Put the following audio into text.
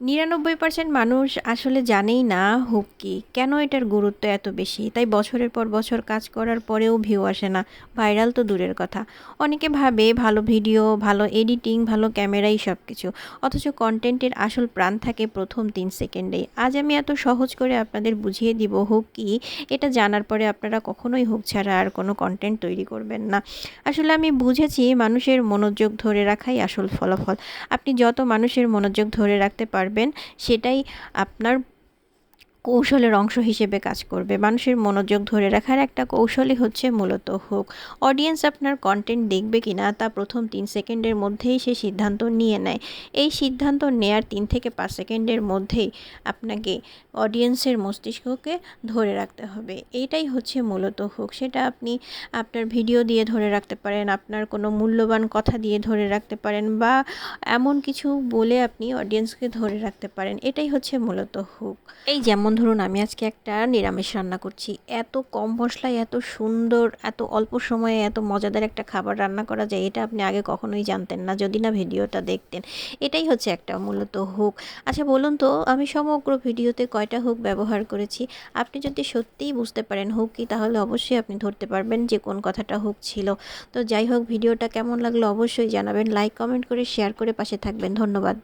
৯৯% মানুষ আসলে জানেই না হুক কী, কেন এটার গুরুত্ব এত বেশি। তাই বছরের পর বছর কাজ করার পরেও ভিউ আসে না, ভাইরাল তো দূরের কথা। অনেকে ভাবে ভালো ভিডিও, ভালো এডিটিং, ভালো ক্যামেরাই সব কিছু। অথচ কন্টেন্টের আসল প্রাণ থাকে প্রথম ৩ সেকেন্ডেই। আজ আমি এত সহজ করে আপনাদের বুঝিয়ে দিব হুক কী। এটা জানার পরে আপনারা কখনোই হুক ছাড়া আর কোনো কন্টেন্ট তৈরি করবেন না। আসলে আমি বুঝেছি মানুষের মনোযোগ ধরে রাখাই আসল ফলাফল। আপনি যত মানুষের মনোযোগ ধরে রাখতে পারবেন, সেটাই আপনার কৌশলের অংশ হিসেবে কাজ করবে। মানুষের মনোযোগ ধরে রাখার একটা কৌশলই হচ্ছে মূলত হুক। অডিয়েন্স আপনার কন্টেন্ট দেখবে কিনা তা প্রথম ৩ সেকেন্ডের মধ্যেই সে সিদ্ধান্ত নিয়ে নেয়। এই সিদ্ধান্ত নেয়ার ৩ থেকে ৫ সেকেন্ডের মধ্যেই আপনাকে অডিয়েন্সের মস্তিষ্ককে ধরে রাখতে হবে। এইটাই হচ্ছে মূলত হুক। সেটা আপনি আপনার ভিডিও দিয়ে ধরে রাখতে পারেন, আপনার কোনো মূল্যবান কথা দিয়ে ধরে রাখতে পারেন, বা এমন কিছু বলে আপনি অডিয়েন্সকে ধরে রাখতে পারেন। এটাই হচ্ছে মূলত হুক। এই যেমন ধরুন, আমি আজকে একটা নিরামিষ রান্না করছি। এত কম মশলায় এত সুন্দর, এত অল্প সময়ে এত মজাদার একটা খাবার রান্না করা যায়, এটা আপনি আগে কখনোই জানতেন না যদি না ভিডিওটা দেখতেন। এটাই হচ্ছে একটা মূলত হুক। আচ্ছা বলুন তো, আমি সমগ্র ভিডিওতে কয়টা হুক ব্যবহার করেছি? আপনি যদি সত্যিই বুঝতে পারেন হুক কী, তাহলে অবশ্যই আপনি ধরতে পারবেন যে কোন কথাটা হুক ছিল। তো যাই হোক, ভিডিওটা কেমন লাগলো অবশ্যই জানাবেন। লাইক, কমেন্ট করে শেয়ার করে পাশে থাকবেন। ধন্যবাদ।